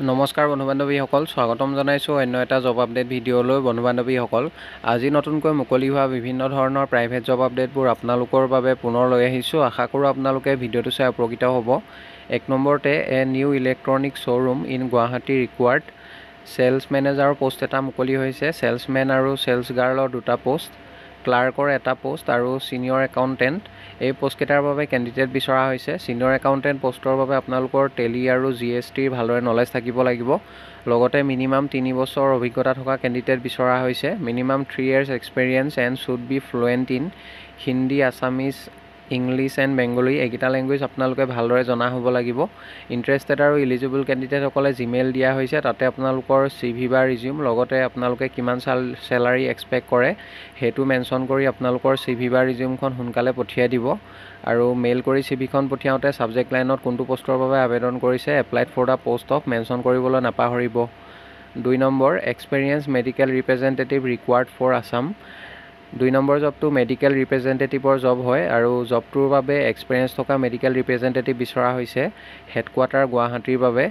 নমস্কাৰ বন্ধু বান্ধৱীসকল, স্বাগতম জনাইছোঁ অন্য এটা জব আপডেট ভিডিঅ'লৈ। বন্ধু বান্ধৱীসকল, আজি নতুনকৈ মুকলি হোৱা বিভিন্ন ধৰণৰ প্ৰাইভেট জব আপডেটবোৰ আপোনালোকৰ বাবে পুনৰ লৈ আহিছোঁ। আশা কৰোঁ আপোনালোকে ভিডিঅ'টো চাই উপকৃত হ'ব। 1 নম্বৰতে new electronic showroom in Guwahati required sales মেনেজাৰৰ পোষ্ট এটা মুকলি হৈছে। চেলছমেন আৰু চেলছ গাৰ্লৰ 2টা পোষ্ট, ক্লাৰ্কৰ 1টা পোষ্ট আৰু ছিনিয়ৰ একাউণ্টেণ্ট এই পোষ্টকেইটাৰ বাবে কেণ্ডিডেট বিচৰা হৈছে। ছিনিয়ৰ একাউণ্টেণ্ট পোষ্টৰ বাবে আপোনালোকৰ টেলি আৰু GSTৰ ভালদৰে নলেজ থাকিব লাগিব। লগতে মিনিমাম 3 বছৰ অভিজ্ঞতা থকা কেণ্ডিডেট বিচৰা হৈছে। Minimum 3 years experience and should be fluent in Hindi, Assamese, English and Bengali এইকেইটা লেংগুৱেজ আপোনালোকে ভালদৰে জনা হ'ব লাগিব। ইণ্টাৰেষ্টেড আৰু ইলিজিবল কেণ্ডিডেটসকলে জিমেইল দিয়া হৈছে, তাতে আপোনালোকৰ CV বা ৰিজিউম লগতে আপোনালোকে কিমান চেলাৰী এক্সপেক্ট কৰে সেইটো মেনশ্যন কৰি আপোনালোকৰ CV বা ৰিজিউমখন সোনকালে পঠিয়াই দিব। আৰু মেইল কৰি CVখন পঠিয়াওঁতে ছাবজেক্ট লাইনত কোনটো পোষ্টৰ বাবে আবেদন কৰিছে, applied for the post of mention কৰিবলৈ নাপাহৰিব। 2 number, experience medical representative required for Assam. 2 number জবটো মেডিকেল ৰিপ্ৰেজেণ্টেটিভৰ জব হয় আৰু জবটোৰ বাবে এক্সপেৰিয়েঞ্চ থকা মেডিকেল ৰিপ্ৰেজেণ্টেটিভ বিচৰা হৈছে। হেডকোৱাৰ্টাৰ গুৱাহাটীৰ বাবে।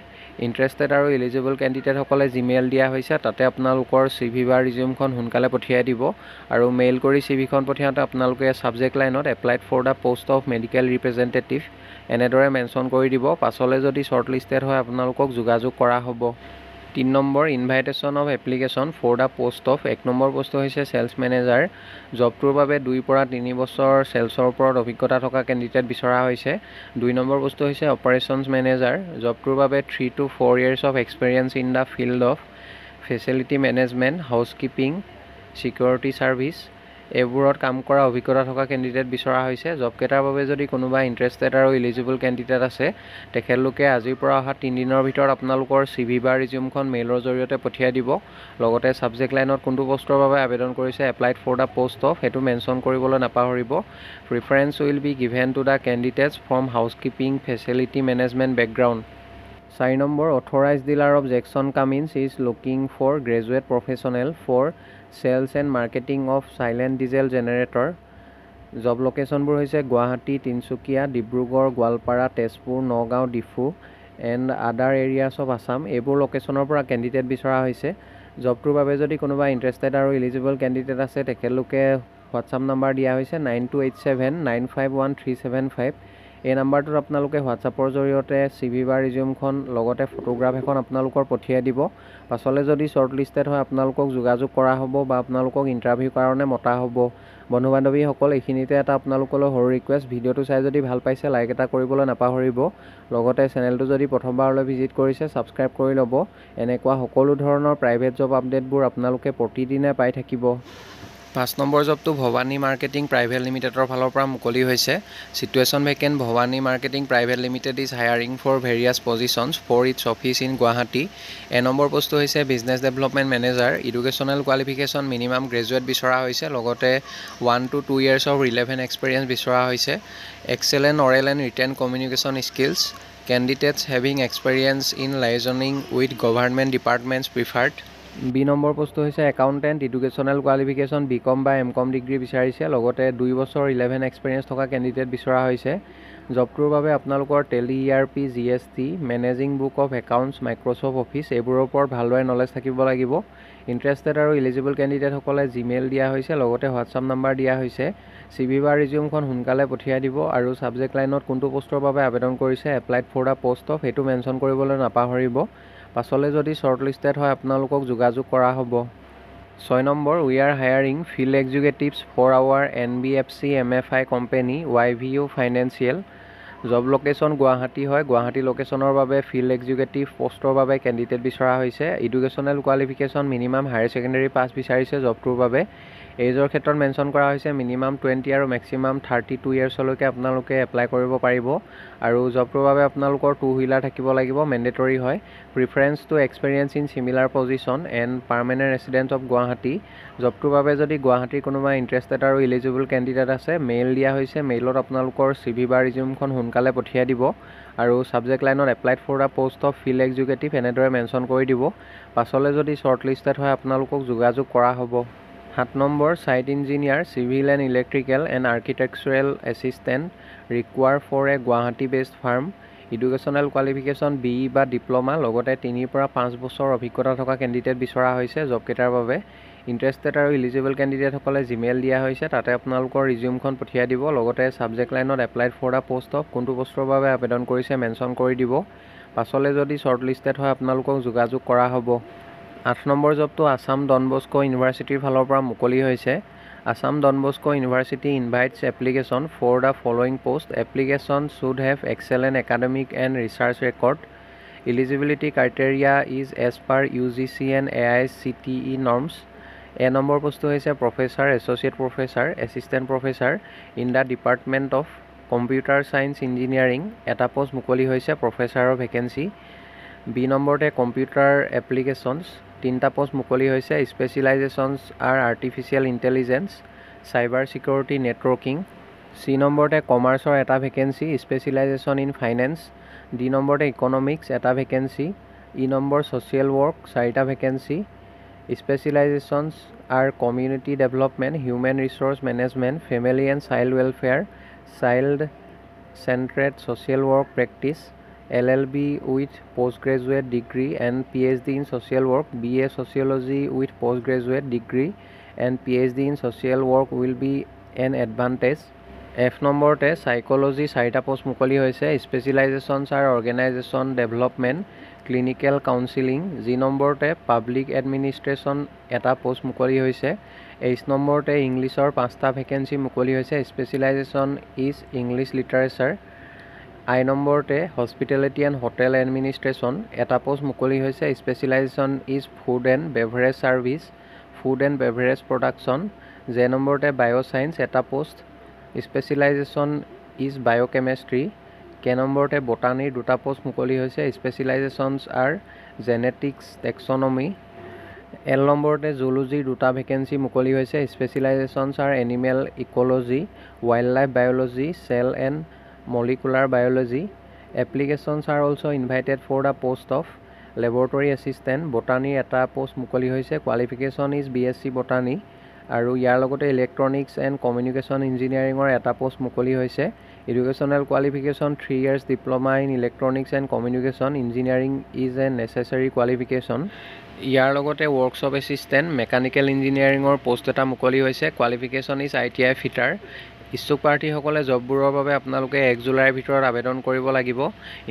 ইণ্টাৰেষ্টেড আৰু ইলিজিবল কেণ্ডিডেটসকলে জিমেইল দিয়া হৈছে, তাতে আপোনালোকৰ CV বা ৰিজিউমখন সোনকালে পঠিয়াই দিব। আৰু মেইল কৰি CVখন পঠিয়াওঁতে আপোনালোকে ছাবজেক্ট লাইনত applied for the post of medical representative এনেদৰে মেনশ্যন কৰি দিব। পাছলৈ যদি শ্বৰ্টলিষ্টেড হয় আপোনালোকক যোগাযোগ কৰা হ'ব। 3 number, invitation of application for the post of 1 number post হৈছে চেলছ মেনেজাৰ। জবটোৰ বাবে 2 পৰা 3 বছৰ চেলছৰ ওপৰত অভিজ্ঞতা থকা কেণ্ডিডেট বিচৰা হৈছে। 2 নম্বৰ পোষ্ট হৈছে অপাৰেশ্যনছ মেনেজাৰ। জবটোৰ বাবে 3 to 4 years of experience in the field of facility management, housekeeping, security service এইবোৰত কাম কৰা অভিজ্ঞতা থকা কেণ্ডিডেট বিচৰা হৈছে। জবকেইটাৰ বাবে যদি কোনোবা ইণ্টাৰেষ্টেড আৰু ইলিজিবল কেণ্ডিডেট আছে, তেখেতলোকে আজিৰ পৰা অহা 3 দিনৰ ভিতৰত আপোনালোকৰ CV বা ৰিজিউমখন মেইলৰ জৰিয়তে পঠিয়াই দিব। লগতে ছাবজেক্ট লাইনত কোনটো পোষ্টৰ বাবে আবেদন কৰিছে, applied for the post of সেইটো মেনশ্যন কৰিবলৈ নাপাহৰিব। Preference will be given to the candidates from housekeeping facility management background. 4 number, authorised dealer of Jakson Cummins is looking for graduate professional for sales and marketing of silent diesel generator. Job লোকেশ্যনবোৰ হৈছে Guwahati, Tinsukia, Dibrugarh, Goalpara, Tezpur, Nagaon, Diphu and other areas of Assam. এইবোৰ লোকেশ্যনৰ পৰা candidate বিচৰা হৈছে। জবটোৰ বাবে যদি কোনোবা ইণ্টাৰেষ্টেড আৰু ইলিজিবল কেণ্ডিডেট আছে, তেখেতলোকে হোৱাটছআপ নম্বৰ দিয়া হৈছে 9287951375। এই নাম্বাৰটোত আপোনালোকে হোৱাটছআপৰ জৰিয়তে CV বা ৰিজিউমখন লগতে ফটোগ্ৰাফ এখন আপোনালোকৰ পঠিয়াই দিব। পাছলৈ যদি শ্বৰ্টলিষ্টেড হয় আপোনালোকক যোগাযোগ কৰা হ'ব বা আপোনালোকক ইণ্টাৰভিউৰ কাৰণে মতা হ'ব। বন্ধু বান্ধৱীসকল, এইখিনিতে এটা আপোনালোকলৈ সৰু ৰিকুৱেষ্ট, ভিডিঅ'টো চাই যদি ভাল পাইছে লাইক এটা কৰিবলৈ নাপাহৰিব। লগতে চেনেলটো যদি প্ৰথমবাৰলৈ ভিজিট কৰিছে ছাবস্ক্ৰাইব কৰি ল'ব। এনেকুৱা সকলো ধৰণৰ প্ৰাইভেট জব আপডেটবোৰ আপোনালোকে প্ৰতিদিনে পাই থাকিব। 5 নম্বৰ জবটো ভৱানী মাৰ্কেটিং প্ৰাইভেট লিমিটেডৰ ফালৰ পৰা মুকলি হৈছে। Situation vacant Bhawani marketing private limited is hiring for various positions for its office in Guwahati. 1 number পোষ্টটো হৈছে business development manager. Educational qualification minimum graduate বিচৰা হৈছে। লগতে 1 to 2 years of relevant experience বিচৰা হৈছে। Excellent oral and written communication skills. Candidates having experience in liaisoning with government departments preferred. 2 number পোষ্টটো হৈছে accountant. Educational qualification BCom বা MCom degree বিচাৰিছে। লগতে 2 বছৰ ৰিলেভেণ্ট এক্সপেৰিয়েঞ্চ থকা কেণ্ডিডেট বিচৰা হৈছে। জবটোৰ বাবে আপোনালোকৰ Tally, ERP, GST, managing book of accounts, Microsoft Office এইবোৰৰ ওপৰত ভালদৰে নলেজ থাকিব লাগিব। ইণ্টাৰেষ্টেড আৰু ইলিজিবল কেণ্ডিডেটসকলে জিমেইল দিয়া হৈছে, লগতে হোৱাটছআপ নম্বৰ দিয়া হৈছে। CV বা ৰিজিউমখন সোনকালে পঠিয়াই দিব আৰু ছাবজেক্ট লাইনত কোনটো পোষ্টৰ বাবে আবেদন কৰিছে, applied for the post of সেইটো মেনশ্যন কৰিবলৈ নাপাহৰিব। পাছলৈ যদি শ্বৰ্টলিষ্টেড হয় আপোনালোকক যোগাযোগ কৰা হ'ব। 6 number, we are hiring field executives for our NBFC MFI company YVU financial. Job location Guwahati হয়। গুৱাহাটী লোকেশ্যনৰ বাবে ফিল্ড এক্সিকিউটিভ পষ্টৰ বাবে কেণ্ডিডেট বিচৰা হৈছে। Educational qualification minimum higher secondary pass বিচাৰিছে জবটোৰ বাবে। এইজৰ ক্ষেত্ৰত মেনশ্যন কৰা হৈছে মিনিমাম 20 আৰু মেক্সিমাম 32 yearsলৈকে আপোনালোকে এপ্লাই কৰিব পাৰিব। আৰু জবটোৰ বাবে আপোনালোকৰ 2 wheeler থাকিব লাগিব, মেণ্ডেটৰী হয়। Preference to experience in similar position and permanent resident of Guwahati. জবটোৰ বাবে যদি গুৱাহাটীৰ কোনোবা ইণ্টাৰেষ্টেড আৰু ইলিজিবল কেণ্ডিডেট আছে, মেইল দিয়া হৈছে। মেইলত আপোনালোকৰ CV বা ৰিজিউমখন সোনকালে পঠিয়াই দিব আৰু ছাবজেক্ট লাইনত applied for the post of field executive এনেদৰে মেনশ্যন কৰি দিব। পাছলৈ যদি শ্বৰ্টলিষ্টেড হয় আপোনালোকক যোগাযোগ কৰা হ'ব। 7 number, site engineer civil and electrical and architectural assistant require for a Guwahati based firm. Educational qualification BE বা ডিপ্ল'মা লগতে 3 পৰা 5 বছৰ অভিজ্ঞতা থকা কেণ্ডিডেট বিচৰা হৈছে জবকেইটাৰ বাবে। ইণ্টাৰেষ্টেড আৰু ইলিজিবল কেণ্ডিডেটসকলে জিমেইল দিয়া হৈছে, তাতে আপোনালোকৰ ৰিজিউমখন পঠিয়াই দিব। লগতে ছাবজেক্ট লাইনত applied for the post of কোনটো পোষ্টৰ বাবে আবেদন কৰিছে মেনশ্যন কৰি দিব। পাছলৈ যদি শ্বৰ্ট লিষ্টেড হয় আপোনালোকক যোগাযোগ কৰা হ'ব। 8 নম্বৰ জবটো আছাম ডন বস্কো ইউনিভাৰ্চিটিৰ ফালৰ পৰা মুকলি হৈছে। Assam Don Bosco University invites application for the following post. Application should have excellent academic and research record. Eligibility criteria is as per UGC and AICTE norms. A number post is a professor, associate professor, assistant professor in the Department of Computer Science Engineering. Eta post mukoli hoise professor vacancy. B number te computer applications. 3টা post মুকলি হৈছে। Specialisations are artificial intelligence, cyber security, networking. C নম্বৰতে কমাৰ্চৰ এটা vacancy, specialisation in finance. D নম্বৰতে economics এটা vacancy. E number social work 4টা vacancy, specialisations are community development, human resource management, family and child welfare, child centred social work practice, LLB with postgraduate degree and PhD in social work. BA Sociology with postgraduate degree and PhD in social work will be an advantage. F নম্বৰতে psychology 4টা post মুকলি হৈছে। Specialisations are organisation development, clinical counselling. G নম্বৰতে public administration এটা post মুকলি হৈছে। H নম্বৰতে ইংলিছৰ 5টা ভেকেঞ্চি মুকলি হৈছে। Specialisation is English literature. I নম্বৰতে হস্পিটেলিটি এণ্ড হোটেল এডমিনিষ্ট্ৰেশ্যন এটা পোষ্ট মুকলি হৈছে। Specialisation is food and beverage service, food and beverage production. J নম্বৰতে বায়'চাইন্স এটা post, specialisation is biochemistry. K নম্বৰতে বটানীৰ 2টা পোষ্ট মুকলি হৈছে। Specialisations R genetics taxonomy. L নম্বৰতে জুলজিৰ 2টা ভেকেঞ্চি মুকলি হৈছে। Specialisations are animal ecology, wildlife biology, cell and molecular biology. Applications are also invited for the post of laboratory assistant. Botany এটা পোষ্ট মুকলি হৈছে। Qualification is BSc Botany আৰু ইয়াৰ লগতে ইলেক্ট্ৰনিক্স এণ্ড কমিউনিকেশ্যন ইঞ্জিনিয়াৰিঙৰ এটা post মুকলি হৈছে। Educational qualification 3 years diploma in electronics and communication engineering is a necessary qualification. ইয়াৰ লগতে ৱৰ্কশ্বপ এছিষ্টেণ্ট মেকানিকেল ইঞ্জিনিয়াৰিঙৰ পোষ্ট এটা মুকলি হৈছে। Qualification is ITI fitter. ইচ্ছুক প্ৰাৰ্থীসকলে জববোৰৰ বাবে আপোনালোকে 1 জুলাইৰ ভিতৰত আবেদন কৰিব লাগিব।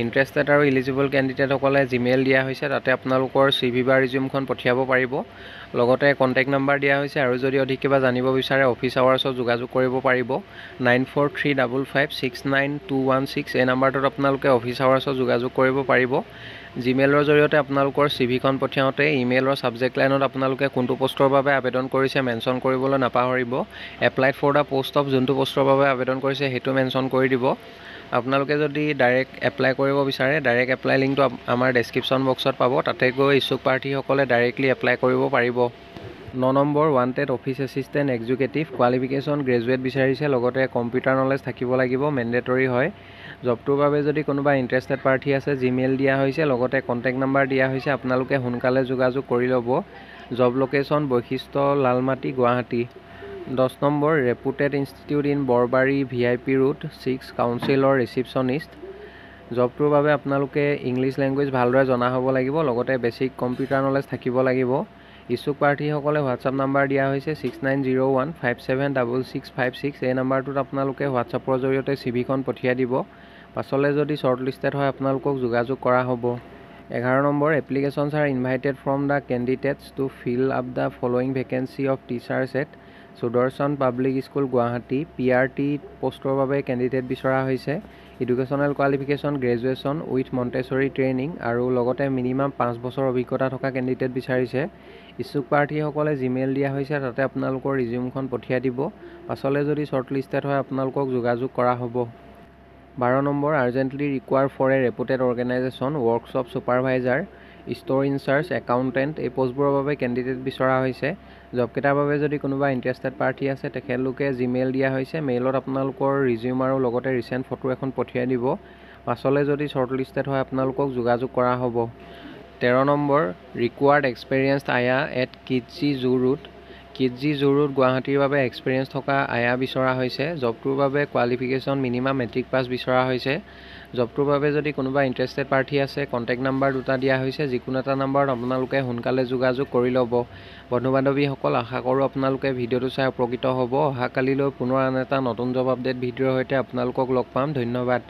ইণ্টাৰেষ্টেড আৰু ইলিজিবল কেণ্ডিডেটসকলে জিমেইল দিয়া হৈছে, তাতে আপোনালোকৰ CV বা ৰিজিউমখন পঠিয়াব পাৰিব। লগতে কণ্টেক্ট নাম্বাৰ দিয়া হৈছে, আৰু যদি অধিক কিবা জানিব বিচাৰে অফিচ আৱাৰ্ছত যোগাযোগ কৰিব পাৰিব। 9435569216 এই নাম্বাৰটোত আপোনালোকে অফিচ আৱাৰ্ছত যোগাযোগ কৰিব পাৰিব। জিমেইলৰ জৰিয়তে আপোনালোকৰ CVখন পঠিয়াওঁতে ইমেইলৰ ছাবজেক্ট লাইনত আপোনালোকে কোনটো পোষ্টৰ বাবে আবেদন কৰিছে মেনশ্যন কৰিবলৈ নাপাহৰিব। Applied for the post of যোনটো পোষ্টৰ বাবে আবেদন কৰিছে সেইটো মেনশ্যন কৰি দিব। আপোনালোকে যদি ডাইৰেক্ট এপ্লাই কৰিব বিচাৰে, ডাইৰেক্ট এপ্লাই লিংকটো আমাৰ ডেছক্ৰিপশ্যন বক্সত পাব, তাতে গৈ ইচ্ছুক প্ৰাৰ্থীসকলে ডাইৰেক্টলি এপ্লাই কৰিব পাৰিব। 9 number wanted office assistant executive. Qualification graduate বিচাৰিছে, লগতে কম্পিউটাৰ নলেজ থাকিব লাগিব, মেণ্ডেটৰী হয়। জবটোৰ বাবে যদি কোনোবা ইণ্টাৰেষ্টেড প্ৰাৰ্থী আছে জিমেইল দিয়া হৈছে, লগতে কণ্টেক্ট নাম্বাৰ দিয়া হৈছে, আপোনালোকে সোনকালে যোগাযোগ কৰি ল'ব। জব লোকেশ্যন বৈশিষ্ট্য Lalmati Guwahati. 10 number reputed institute in Borbari VIP road 6 counsellor receptionist. জবটোৰ বাবে আপোনালোকে ইংলিছ লেংগুৱেজ ভালদৰে জনা হ'ব লাগিব, লগতে বেছিক কম্পিউটাৰ নলেজ থাকিব লাগিব। ইচ্ছুক প্ৰাৰ্থীসকলে হোৱাটছআপ নাম্বাৰ দিয়া হৈছে 6901576656। এই নাম্বাৰটোত আপোনালোকে হোৱাটছআপৰ জৰিয়তে CVখন পঠিয়াই দিব। পাছলৈ যদি শ্বৰ্ট লিষ্টেড হয় আপোনালোকক যোগাযোগ কৰা হ'ব। 11 নম্বৰ applications are invited from the candidates to fill up the following vacancy of teachers at Sudarshan public school Guwahati. PRT পোষ্টৰ বাবে কেণ্ডিডেট বিচৰা হৈছে। Educational qualification graduation with Montessori training আৰু লগতে মিনিমাম 5 বছৰ অভিজ্ঞতা থকা কেণ্ডিডেট বিচাৰিছে। ইচ্ছুক প্ৰাৰ্থীসকলে জিমেইল দিয়া হৈছে, তাতে আপোনালোকৰ ৰিজিউমখন পঠিয়াই দিব। পাছলৈ যদি শ্বৰ্ট লিষ্টেড হয় আপোনালোকক যোগাযোগ কৰা হ'ব। 12 নম্বৰ urgently require for a reputed organisation workshop supervisor, store incharge, accountant. এই পোষ্টবোৰৰ বাবে কেণ্ডিডেট বিচৰা হৈছে। জবকেইটাৰ বাবে যদি কোনোবা ইণ্টাৰেষ্টেড প্ৰাৰ্থী আছে তেখেতলোকে জিমেইল দিয়া হৈছে। মেইলত আপোনালোকৰ ৰিজিউম আৰু লগতে ৰিচেণ্ট ফটো এখন পঠিয়াই দিব। পাছলৈ যদি শ্বৰ্ট লিষ্টেড হয় আপোনালোকক যোগাযোগ কৰা হ'ব। 13 number required experienced ayah at Kidzee Zoo Road. Kidzee Zoo Road গুৱাহাটীৰ বাবে এক্সপেৰিয়েঞ্চ থকা আয়া বিচৰা হৈছে। জবটোৰ বাবে কোৱালিফিকেশ্যন মিনিমাম মেট্ৰিক পাছ বিচৰা হৈছে। জবটোৰ বাবে যদি কোনোবা ইণ্টাৰেষ্টেড প্ৰাৰ্থী আছে কণ্টেক্ট নাম্বাৰ দুটা দিয়া হৈছে, যিকোনো এটা নাম্বাৰত আপোনালোকে সোনকালে যোগাযোগ কৰি ল'ব। বন্ধু বান্ধৱীসকল, আশা কৰোঁ আপোনালোকে ভিডিঅ'টো চাই উপকৃত হ'ব। অহাকালিলৈ পুনৰ আন এটা নতুন জব আপডেট ভিডিঅ'ৰ সৈতে আপোনালোকক লগ পাম। ধন্যবাদ।